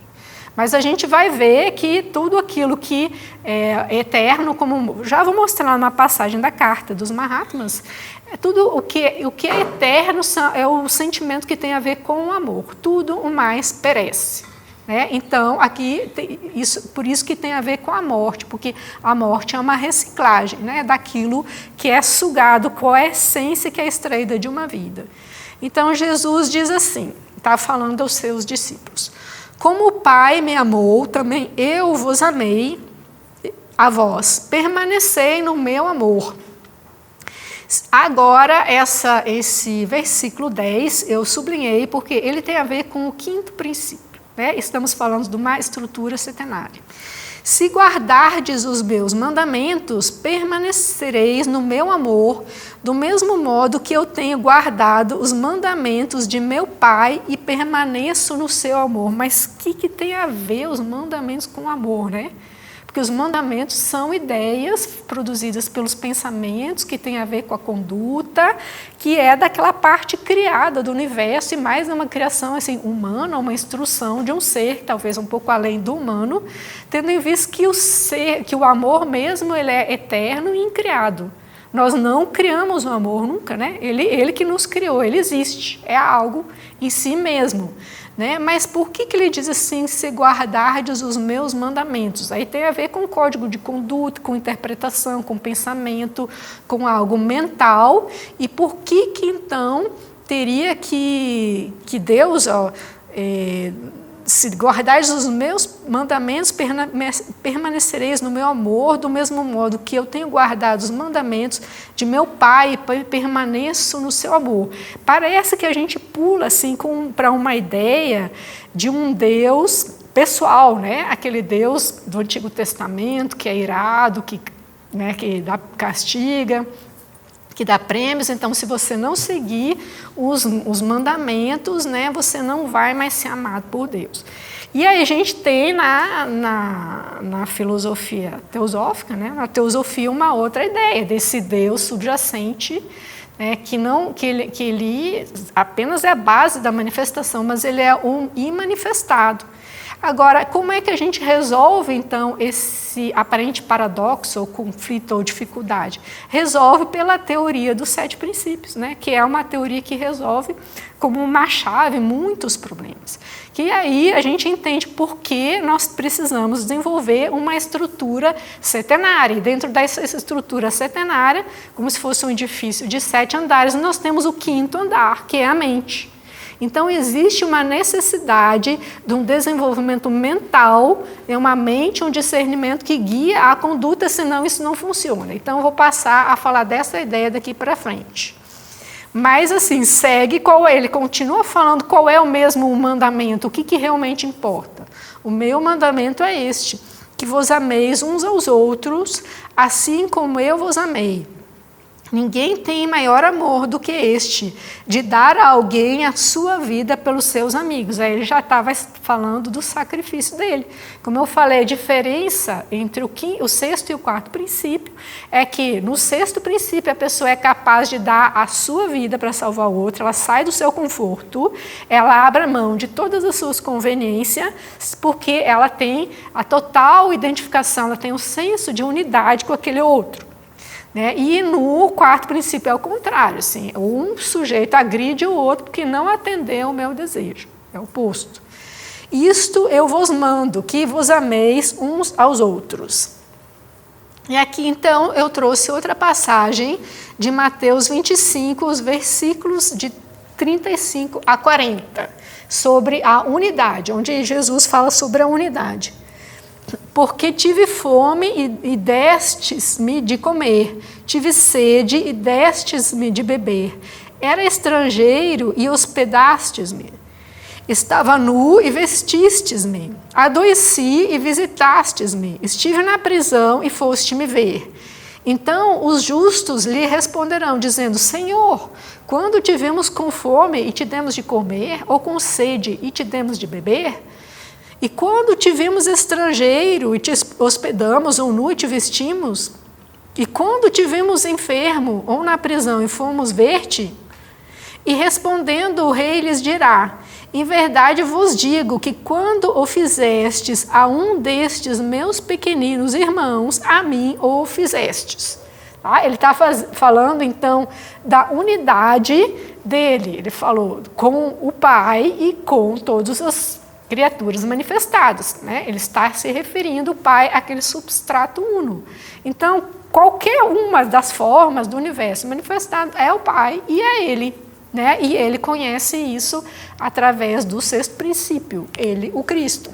Mas a gente vai ver que tudo aquilo que é eterno, como já vou mostrar numa passagem da carta dos Mahatmas, tudo o que é eterno é o sentimento que tem a ver com o amor. Tudo o mais perece. Né? Então, aqui, por isso que tem a ver com a morte, porque a morte é uma reciclagem, né, daquilo que é sugado, com a essência que é extraída de uma vida. Então, Jesus diz assim, está falando aos seus discípulos, Como o Pai me amou, também eu vos amei a vós. Permanecei no meu amor. Agora, esse versículo 10, eu sublinhei porque ele tem a ver com o quinto princípio, né? Estamos falando de uma estrutura setenária. Se guardardes os meus mandamentos, permanecereis no meu amor, do mesmo modo que eu tenho guardado os mandamentos de meu Pai e permaneço no seu amor. Mas o que tem a ver os mandamentos com o amor, né? Porque os mandamentos são ideias produzidas pelos pensamentos, que tem a ver com a conduta, que é daquela parte criada do universo, e mais uma criação assim, humana, uma instrução de um ser, talvez um pouco além do humano, tendo em vista que o amor mesmo ele é eterno e incriado. Nós não criamos o amor nunca, né? Ele que nos criou, ele existe, é algo em si mesmo. Né? Mas por que ele diz assim, se guardardes os meus mandamentos? Aí tem a ver com código de conduta, com interpretação, com pensamento, com algo mental. E por que então teria que Deus, se guardardes os meus mandamentos, permanecereis no meu amor, do mesmo modo que eu tenho guardado os mandamentos de meu Pai, permaneço no seu amor. Parece que a gente pula assim para uma ideia de um Deus pessoal, né? Aquele Deus do Antigo Testamento que é irado, que castiga, que dá prêmios. Então, se você não seguir os mandamentos, né, você não vai mais ser amado por Deus. E aí a gente tem na filosofia teosófica, né, na teosofia, uma outra ideia desse Deus subjacente, né, que ele apenas é a base da manifestação, mas ele é um imanifestado. Agora, como é que a gente resolve, então, esse aparente paradoxo, ou conflito, ou dificuldade? Resolve pela teoria dos 7 princípios, né? Que é uma teoria que resolve, como uma chave, muitos problemas. Que aí a gente entende por que nós precisamos desenvolver uma estrutura setenária. E dentro dessa estrutura setenária, como se fosse um edifício de 7 andares, nós temos o 5º andar, que é a mente. Então, existe uma necessidade de um desenvolvimento mental, uma mente, um discernimento que guia a conduta, senão isso não funciona. Então, eu vou passar a falar dessa ideia daqui para frente. Mas, assim, segue qual é, ele continua falando qual é o mesmo mandamento, o que realmente importa. O meu mandamento é este, que vos ameis uns aos outros, assim como eu vos amei. Ninguém tem maior amor do que este, de dar a alguém a sua vida pelos seus amigos. Aí ele já estava falando do sacrifício dele. Como eu falei, a diferença entre o 6º e o 4º princípio é que no 6º princípio a pessoa é capaz de dar a sua vida para salvar o outro, ela sai do seu conforto, ela abre mão de todas as suas conveniências, porque ela tem a total identificação, ela tem um senso de unidade com aquele outro. Né? E no 4º princípio é o contrário, assim, um sujeito agride o outro porque não atendeu o meu desejo, é o oposto. Isto eu vos mando, que vos ameis uns aos outros. E aqui então eu trouxe outra passagem de Mateus 25, os versículos de 35 a 40, sobre a unidade, onde Jesus fala sobre a unidade. Porque tive fome e destes-me de comer, tive sede e destes-me de beber, era estrangeiro e hospedastes-me, estava nu e vestistes-me, adoeci e visitastes-me, estive na prisão e foste-me ver. Então os justos lhe responderão, dizendo, Senhor, quando tivemos com fome e te demos de comer, ou com sede e te demos de beber? E quando te vimos estrangeiro e te hospedamos, ou nu e te vestimos? E quando te vimos enfermo ou na prisão e fomos ver-te? E respondendo o rei lhes dirá, em verdade vos digo que quando o fizestes a um destes meus pequeninos irmãos, a mim o fizestes. Tá? Ele está falando então da unidade dele. Ele falou com o Pai e com todos os criaturas manifestadas, né? Ele está se referindo o Pai àquele substrato uno. Então, qualquer uma das formas do universo manifestado é o Pai e é Ele. né? E ele conhece isso através do sexto princípio, ele, o Cristo.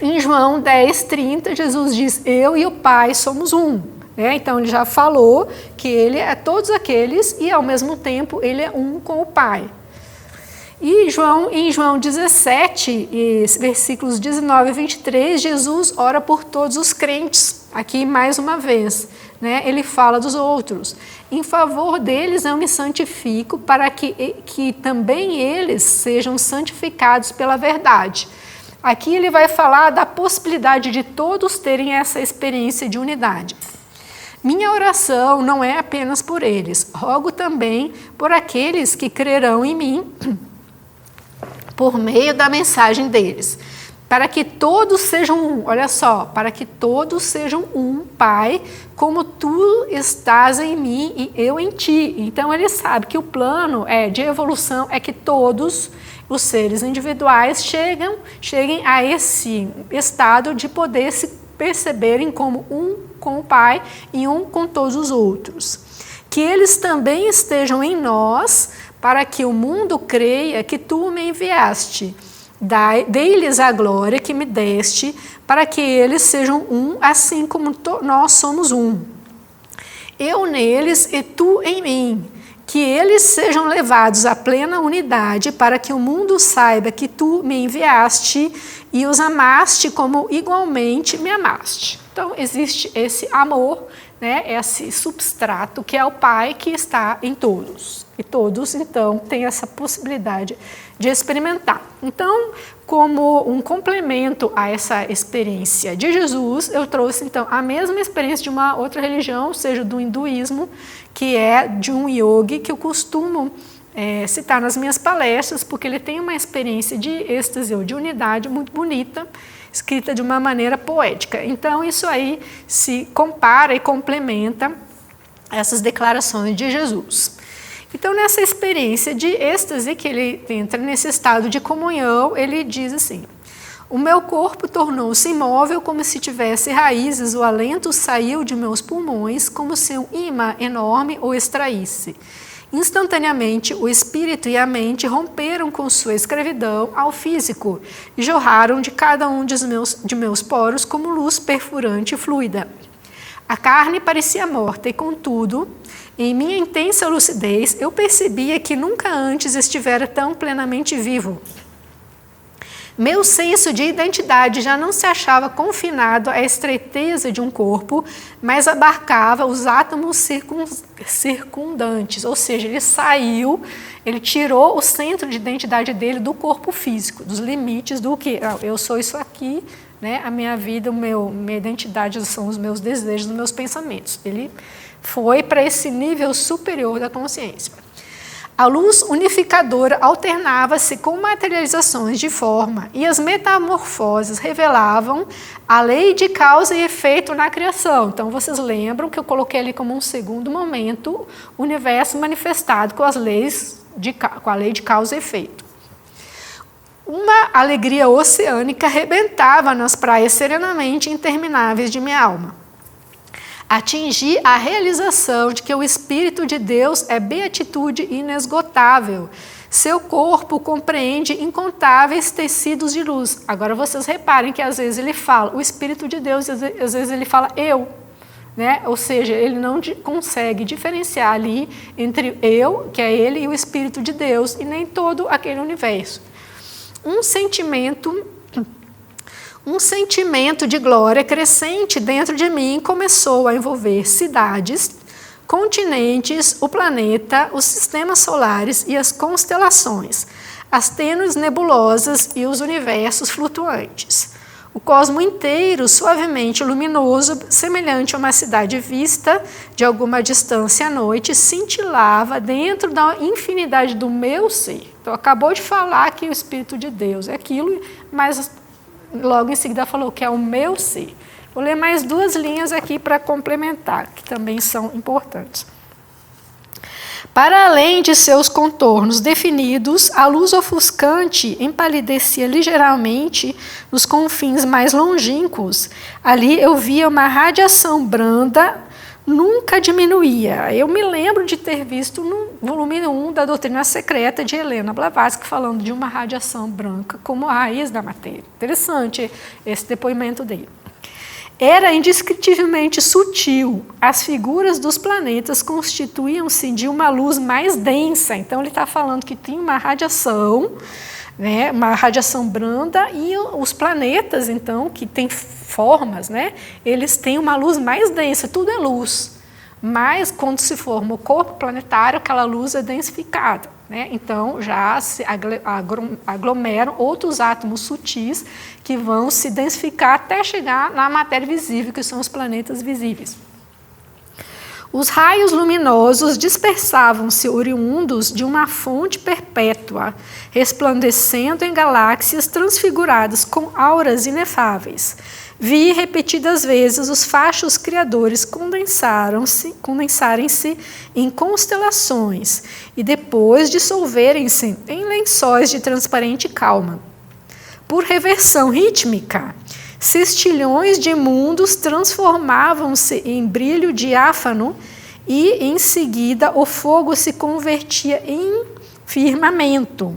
Em João 10:30, Jesus diz: eu e o Pai somos um. Então ele já falou que ele é todos aqueles e ao mesmo tempo ele é um com o Pai. E em João 17, versículos 19 e 23, Jesus ora por todos os crentes, aqui mais uma vez, ele fala dos outros. Em favor deles eu me santifico para que também eles sejam santificados pela verdade. Aqui ele vai falar da possibilidade de todos terem essa experiência de unidade. Minha oração não é apenas por eles, rogo também por aqueles que crerão em mim por meio da mensagem deles, para que todos sejam um, olha só, para que todos sejam um, Pai, como tu estás em mim e eu em ti. Então ele sabe que o plano de evolução é que todos os seres individuais cheguem a esse estado de poder se perceberem como um com o Pai e um com todos os outros. Que eles também estejam em nós, para que o mundo creia que tu me enviaste. Dei-lhes a glória que me deste, para que eles sejam um, assim como nós somos um. Eu neles e tu em mim. Que eles sejam levados à plena unidade, para que o mundo saiba que tu me enviaste e os amaste como igualmente me amaste. Então, existe esse amor, esse substrato que é o Pai que está em todos. E todos, então, têm essa possibilidade de experimentar. Então, como um complemento a essa experiência de Jesus, eu trouxe, então, a mesma experiência de uma outra religião, ou seja, do hinduísmo, que é de um yogi que eu costumo citar nas minhas palestras, porque ele tem uma experiência de êxtase ou de unidade muito bonita, escrita de uma maneira poética. Então, isso aí se compara e complementa essas declarações de Jesus. Então, nessa experiência de êxtase, que ele entra nesse estado de comunhão, ele diz assim: o meu corpo tornou-se imóvel como se tivesse raízes, o alento saiu de meus pulmões como se um imã enorme o extraísse. Instantaneamente, o espírito e a mente romperam com sua escravidão ao físico e jorraram de cada um de meus poros como luz perfurante e fluida. A carne parecia morta e, contudo, em minha intensa lucidez, eu percebia que nunca antes estivera tão plenamente vivo. Meu senso de identidade já não se achava confinado à estreiteza de um corpo, mas abarcava os átomos circundantes, ou seja, ele tirou o centro de identidade dele do corpo físico, dos limites do que eu sou isso aqui, a minha vida, minha identidade são os meus desejos, os meus pensamentos. Ele foi para esse nível superior da consciência. A luz unificadora alternava-se com materializações de forma e as metamorfoses revelavam a lei de causa e efeito na criação. Então, vocês lembram que eu coloquei ali como um segundo momento o universo manifestado com a lei de causa e efeito. Uma alegria oceânica rebentava nas praias serenamente intermináveis de minha alma. Atingi a realização de que o Espírito de Deus é beatitude inesgotável. Seu corpo compreende incontáveis tecidos de luz. Agora vocês reparem que às vezes ele fala o Espírito de Deus, às vezes ele fala eu. Ou seja, ele não consegue diferenciar ali entre eu, que é ele, e o Espírito de Deus, e nem todo aquele universo. Um sentimento de glória crescente dentro de mim começou a envolver cidades, continentes, o planeta, os sistemas solares e as constelações, as tênues nebulosas e os universos flutuantes. O cosmo inteiro, suavemente luminoso, semelhante a uma cidade vista de alguma distância à noite, cintilava dentro da infinidade do meu ser. Então, acabou de falar que o Espírito de Deus é aquilo, mas logo em seguida falou que é o meu ser. Vou ler mais 2 linhas aqui para complementar, que também são importantes. Para além de seus contornos definidos, a luz ofuscante empalidecia ligeiramente nos confins mais longínquos. Ali eu via uma radiação branda nunca diminuía. Eu me lembro de ter visto no volume 1 da Doutrina Secreta de Helena Blavatsky falando de uma radiação branca como a raiz da matéria. Interessante esse depoimento dele. Era indescritivelmente sutil. As figuras dos planetas constituíam-se de uma luz mais densa. Então, ele está falando que tem uma radiação, né, uma radiação branda, e os planetas, então, que têm formas, né, eles têm uma luz mais densa. Tudo é luz. Mas, quando se forma o corpo planetário, aquela luz é densificada. Né? Então, já se aglomeram outros átomos sutis que vão se densificar até chegar na matéria visível, que são os planetas visíveis. Os raios luminosos dispersavam-se oriundos de uma fonte perpétua, resplandecendo em galáxias transfiguradas com auras inefáveis. Vi repetidas vezes os fachos criadores condensarem-se em constelações e depois dissolverem-se em lençóis de transparente calma. Por reversão rítmica, cestilhões de mundos transformavam-se em brilho diáfano e, em seguida, o fogo se convertia em firmamento.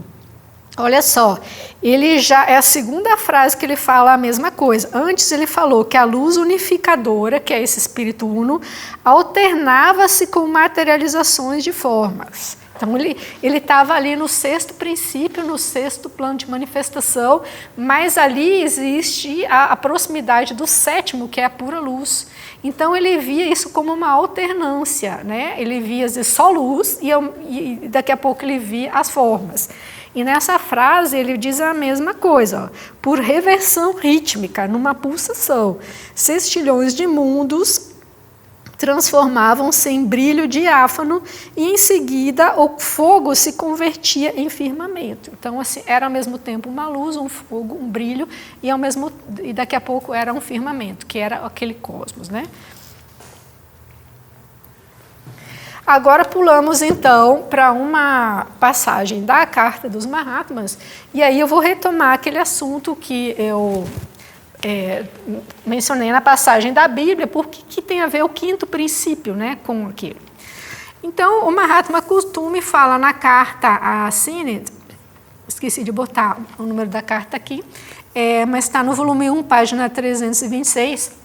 Olha só, ele já é a segunda frase que ele fala a mesma coisa. Antes ele falou que a luz unificadora, que é esse espírito uno, alternava-se com materializações de formas. Então ele estava ali no sexto princípio, no sexto plano de manifestação, mas ali existe a proximidade do sétimo, que é a pura luz. Então ele via isso como uma alternância, né? Ele via às vezes só luz e daqui a pouco ele via as formas. E nessa frase ele diz a mesma coisa, ó, por reversão rítmica, numa pulsação, cestilhões de mundos transformavam-se em brilho diáfano e em seguida o fogo se convertia em firmamento. Então assim, era ao mesmo tempo uma luz, um fogo, um brilho e daqui a pouco era um firmamento, que era aquele cosmos, né? Agora pulamos então para uma passagem da Carta dos Mahatmas, e aí eu vou retomar aquele assunto que eu mencionei na passagem da Bíblia, porque que tem a ver o quinto princípio, né, com aquilo. Então, o Mahatma Kustume fala na carta a Syned, esqueci de botar o número da carta aqui, mas está no volume 1, página 326,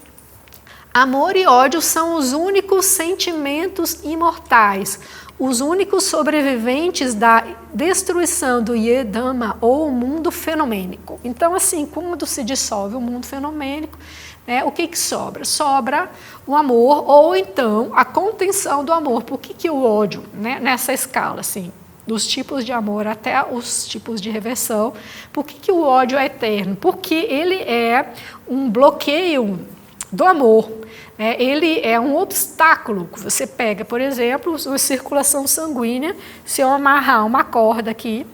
amor e ódio são os únicos sentimentos imortais, os únicos sobreviventes da destruição do Yedama, ou mundo fenomênico. Então, assim, quando se dissolve o mundo fenomênico, né, o que sobra? Sobra o amor, ou então a contenção do amor. Por que o ódio, né, nessa escala, assim, dos tipos de amor até os tipos de reversão, por que o ódio é eterno? Porque ele é um bloqueio do amor. Ele é um obstáculo que você pega, por exemplo, a circulação sanguínea. Se eu amarrar uma corda aqui,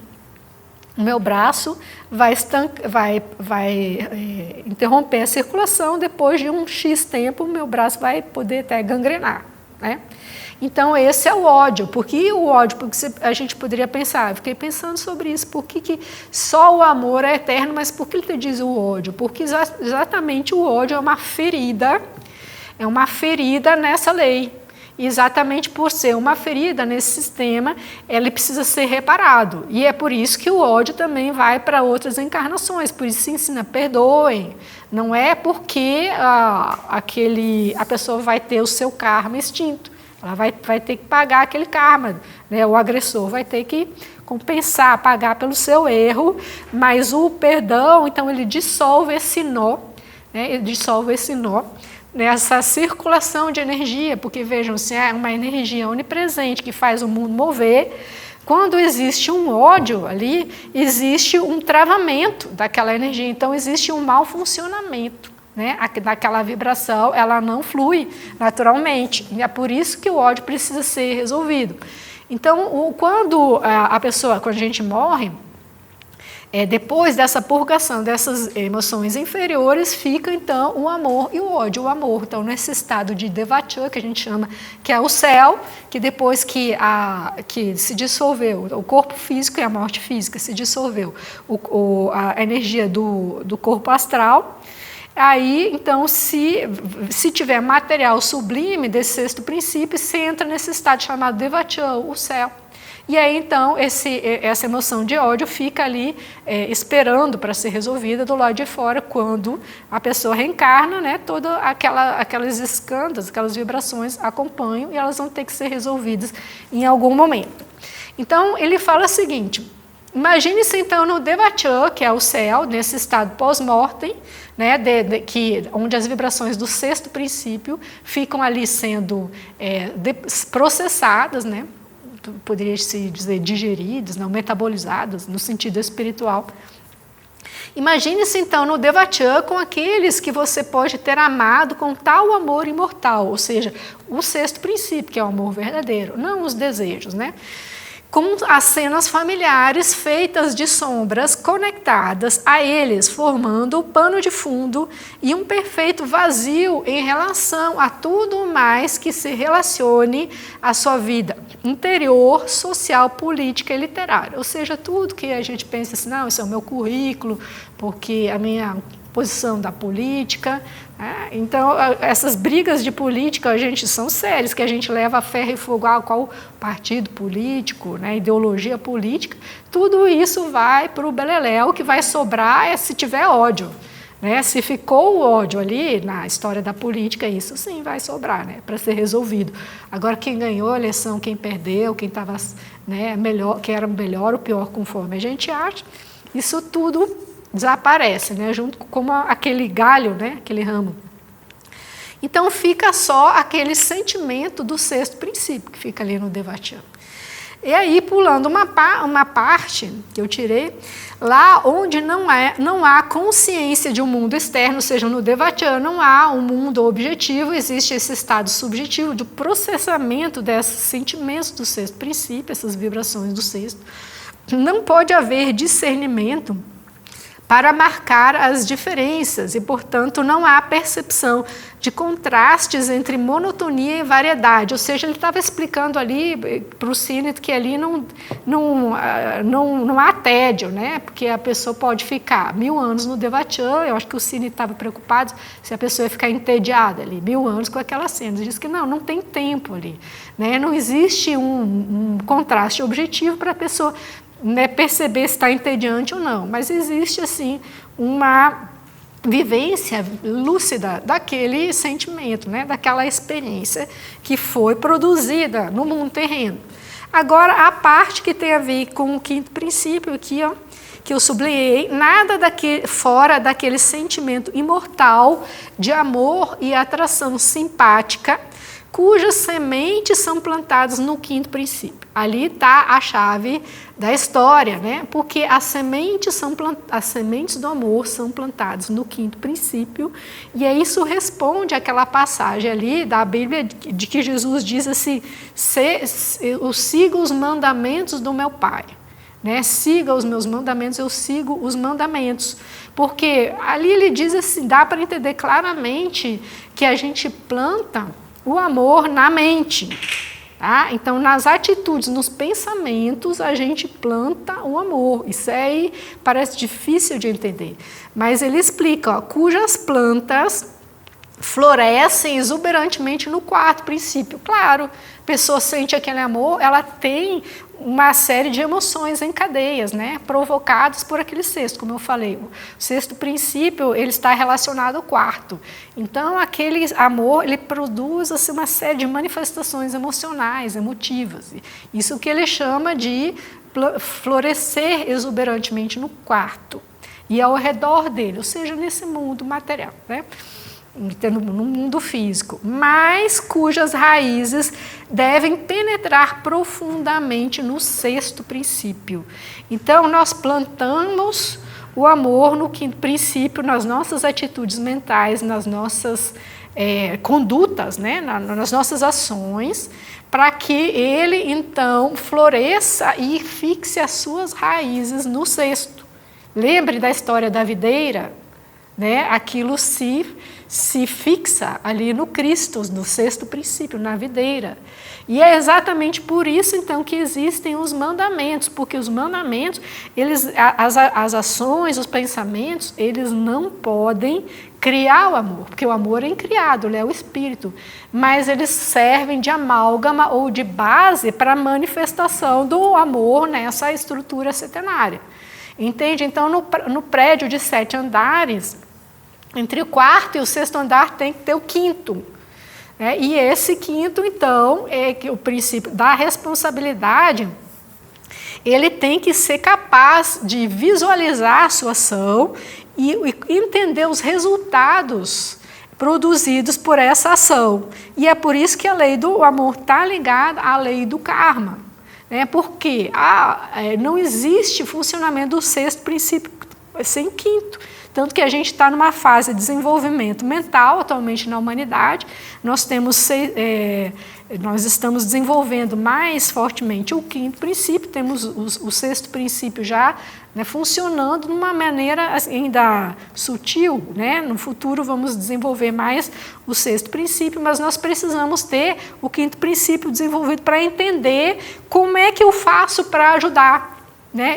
o meu braço vai interromper a circulação, depois de um X tempo, o meu braço vai poder até gangrenar, né? Então, esse é o ódio. Por que o ódio? Porque a gente poderia pensar, eu fiquei pensando sobre isso, por que só o amor é eterno, mas por que ele diz o ódio? Porque exatamente o ódio é uma ferida nessa lei. E exatamente por ser uma ferida nesse sistema, ele precisa ser reparado. E é por isso que o ódio também vai para outras encarnações. Por isso se ensina, perdoem. Não é porque a pessoa vai ter o seu karma extinto. Ela vai ter que pagar aquele karma, né? O agressor vai ter que compensar, pagar pelo seu erro, mas o perdão, então, ele dissolve esse nó, né? Ele dissolve esse nó nessa circulação de energia, porque, vejam, se é uma energia onipresente que faz o mundo mover, quando existe um ódio ali, existe um travamento daquela energia, então existe um mau funcionamento, né? Daquela vibração, ela não flui naturalmente, e é por isso que o ódio precisa ser resolvido. Então, quando a gente morre, depois dessa purgação dessas emoções inferiores, fica então o amor e o ódio. O amor, então, nesse estado de Devacha, que a gente chama, que é o céu, que depois que se dissolveu, o corpo físico e a morte física se dissolveu, a energia do corpo astral, Aí, então, se tiver material sublime desse sexto princípio, você entra nesse estado chamado Devachan, o céu. E aí, então, essa emoção de ódio fica ali esperando para ser resolvida do lado de fora, quando a pessoa reencarna, né, todas aquelas escândalos, aquelas vibrações acompanham e elas vão ter que ser resolvidas em algum momento. Então, ele fala o seguinte: imagine-se então no Devachan, que é o céu, nesse estado pós-mortem, né, onde as vibrações do sexto princípio ficam ali sendo processadas, né, poderia-se dizer digeridas, não, metabolizadas, no sentido espiritual. Imagine-se então no Devachan com aqueles que você pode ter amado com tal amor imortal, ou seja, o sexto princípio, que é o amor verdadeiro, não os desejos, né? Com as cenas familiares feitas de sombras conectadas a eles, formando o pano de fundo e um perfeito vazio em relação a tudo mais que se relacione à sua vida interior, social, política e literária. Ou seja, tudo que a gente pensa assim, não, isso é o meu currículo, porque a minha posição da política. Então, essas brigas de política, são sérias, que a gente leva a ferro e fogo a qual partido político, né, ideologia política, tudo isso vai para o beleléu. O que vai sobrar se tiver ódio. Né? Se ficou o ódio ali na história da política, isso sim vai sobrar, né, para ser resolvido. Agora, quem ganhou a eleição, quem perdeu, quem estava, né, melhor, quem era melhor ou pior, conforme a gente acha, isso tudo desaparece, né, junto com aquele galho, né, aquele ramo. Então fica só aquele sentimento do sexto princípio, que fica ali no Devachan. E aí, pulando uma parte que eu tirei, lá onde não há consciência de um mundo externo, ou seja, no Devachan não há um mundo objetivo, existe esse estado subjetivo de processamento desses sentimentos do sexto princípio, essas vibrações do sexto. Não pode haver discernimento para marcar as diferenças e, portanto, não há percepção de contrastes entre monotonia e variedade. Ou seja, ele estava explicando ali para o Sinnett que ali não há tédio, né? Porque a pessoa pode ficar 1000 anos no Devachan. Eu acho que o Sinnett estava preocupado se a pessoa ia ficar entediada ali, 1000 anos com aquela cena. Ele disse que não tem tempo ali, né? Não existe um contraste objetivo para a pessoa, né, perceber se está entediante ou não, mas existe assim uma vivência lúcida daquele sentimento, né, daquela experiência que foi produzida no mundo terreno. Agora, a parte que tem a ver com o quinto princípio aqui, ó, que eu sublinhei, nada fora daquele sentimento imortal de amor e atração simpática, cujas sementes são plantadas no quinto princípio. Ali está a chave da história, né? Porque as sementes do amor são plantadas no quinto princípio, e aí isso responde àquela passagem ali da Bíblia de que Jesus diz assim: eu sigo os mandamentos do meu Pai. Né? Siga os meus mandamentos, eu sigo os mandamentos. Porque ali ele diz assim, dá para entender claramente que a gente planta o amor na mente. Tá? Então, nas atitudes, nos pensamentos, a gente planta o amor. Isso aí parece difícil de entender. Mas ele explica, ó, cujas plantas florescem exuberantemente no quarto princípio. Claro, a pessoa sente aquele amor, ela tem uma série de emoções em cadeias, né, provocadas por aquele sexto, como eu falei. O sexto princípio, ele está relacionado ao quarto. Então, aquele amor, ele produz assim, uma série de manifestações emocionais, emotivas. Isso que ele chama de florescer exuberantemente no quarto e ao redor dele, ou seja, nesse mundo material, né? No mundo físico, mas cujas raízes devem penetrar profundamente no sexto princípio. Então, nós plantamos o amor no quinto princípio, nas nossas atitudes mentais, nas nossas condutas, né? Nas nossas ações, para que ele, então, floresça e fixe as suas raízes no sexto. Lembre da história da videira? né? Aquilo se fixa ali no Cristo, no sexto princípio, na videira. E é exatamente por isso, então, que existem os mandamentos, porque os mandamentos, as ações, os pensamentos, eles não podem criar o amor, porque o amor é incriado, ele é o Espírito, mas eles servem de amálgama ou de base para a manifestação do amor nessa estrutura setenária. Entende? Então, no prédio de 7 andares, entre o quarto e o sexto andar tem que ter o quinto. E esse quinto, então, é que o princípio da responsabilidade, ele tem que ser capaz de visualizar a sua ação e entender os resultados produzidos por essa ação. E é por isso que a lei do amor está ligada à lei do karma. Porque não existe funcionamento do sexto princípio sem o quinto. Tanto que a gente está numa fase de desenvolvimento mental atualmente na humanidade. Nós estamos desenvolvendo mais fortemente o quinto princípio, temos o sexto princípio já funcionando de uma maneira ainda sutil. No futuro vamos desenvolver mais o sexto princípio, mas nós precisamos ter o quinto princípio desenvolvido para entender como é que eu faço para ajudar.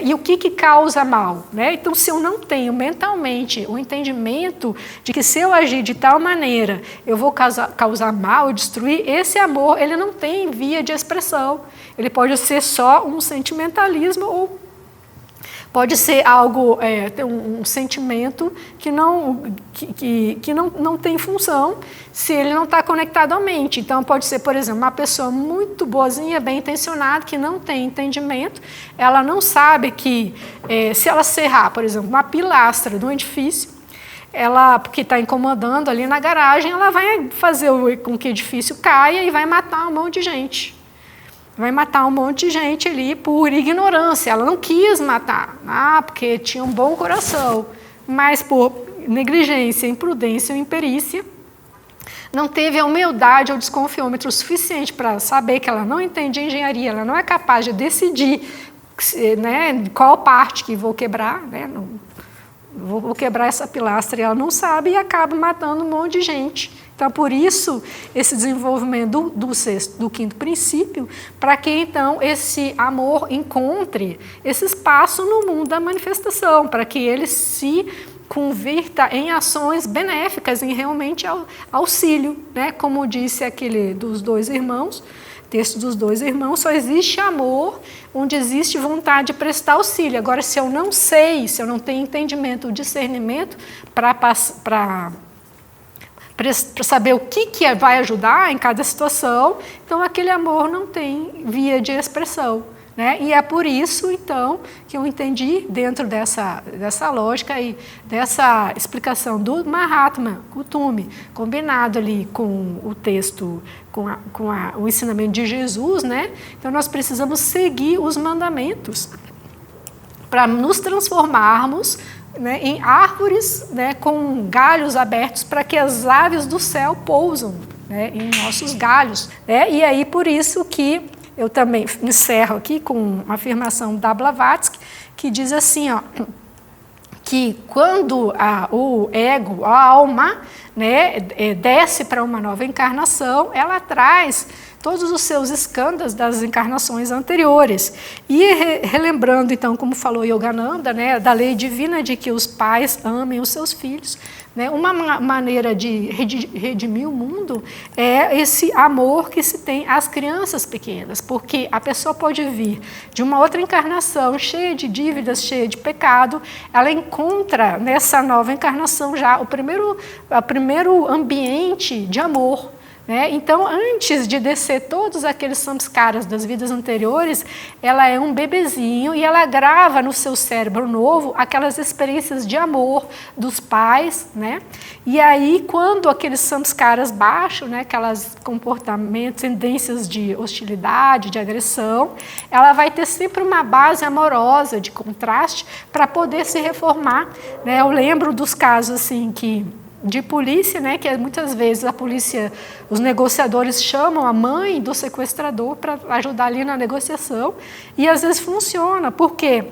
E o que causa mal? Então, se eu não tenho mentalmente o entendimento de que se eu agir de tal maneira, eu vou causar mal, destruir, esse amor ele não tem via de expressão. Ele pode ser só um sentimentalismo ou pode ser algo, um sentimento que não tem função se ele não está conectado à mente. Então, pode ser, por exemplo, uma pessoa muito boazinha, bem intencionada, que não tem entendimento, ela não sabe que, se ela serrar, por exemplo, uma pilastra de um edifício, porque está incomodando ali na garagem, ela vai fazer com que o edifício caia e vai matar um monte de gente. Vai matar um monte de gente ali por ignorância. Ela não quis matar, porque tinha um bom coração, mas por negligência, imprudência ou imperícia, não teve a humildade ou desconfiômetro suficiente para saber que ela não entende engenharia, ela não é capaz de decidir qual parte que vou quebrar, vou quebrar essa pilastra, e ela não sabe e acaba matando um monte de gente. Então, por isso, esse desenvolvimento do quinto princípio, para que, então, esse amor encontre esse espaço no mundo da manifestação, para que ele se convirta em ações benéficas, em realmente auxílio. Como disse aquele dos 2 irmãos, texto dos 2 irmãos, só existe amor onde existe vontade de prestar auxílio. Agora, se eu não sei, se eu não tenho entendimento, discernimento para saber o que vai ajudar em cada situação, então aquele amor não tem via de expressão. E é por isso, então, que eu entendi, dentro dessa lógica e dessa explicação do Mahatma Kutume, combinado ali com o texto, com o ensinamento de Jesus, então nós precisamos seguir os mandamentos para nos transformarmos em árvores com galhos abertos para que as aves do céu pousam em nossos galhos. E aí, por isso que eu também encerro aqui com uma afirmação da Blavatsky, que diz assim, que quando o ego, a alma, desce para uma nova encarnação, ela traz todos os seus escândalos das encarnações anteriores. E relembrando, então, como falou Yogananda, da lei divina de que os pais amem os seus filhos, uma maneira de redimir o mundo é esse amor que se tem às crianças pequenas, porque a pessoa pode vir de uma outra encarnação cheia de dívidas, cheia de pecado, ela encontra nessa nova encarnação já o primeiro ambiente de amor. Então, antes de descer todos aqueles samskaras das vidas anteriores, ela é um bebezinho e ela grava no seu cérebro novo aquelas experiências de amor dos pais. E aí, quando aqueles samskaras baixam, aquelas comportamentos, tendências de hostilidade, de agressão, ela vai ter sempre uma base amorosa, de contraste, para poder se reformar. Eu lembro dos casos assim de polícia, que muitas vezes a polícia, os negociadores chamam a mãe do sequestrador para ajudar ali na negociação, e às vezes funciona. Por quê?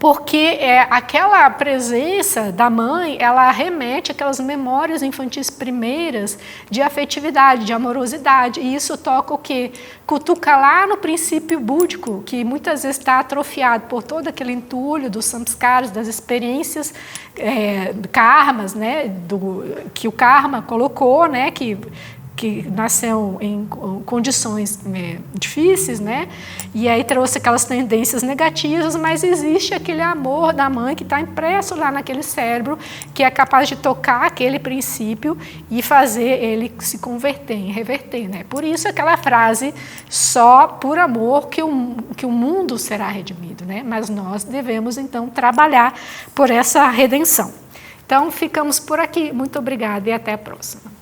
porque aquela presença da mãe, ela remete àquelas memórias infantis primeiras de afetividade, de amorosidade, e isso toca o quê? Cutuca lá no princípio búdico, que muitas vezes está atrofiado por todo aquele entulho dos samskaras, das experiências karmas, né, que o karma colocou, né, que nasceu em condições difíceis, né? E aí trouxe aquelas tendências negativas, mas existe aquele amor da mãe que está impresso lá naquele cérebro, que é capaz de tocar aquele princípio e fazer ele se converter, reverter, né? Por isso aquela frase, só por amor que o mundo será redimido, né? Mas nós devemos, então, trabalhar por essa redenção. Então, ficamos por aqui. Muito obrigada e até a próxima.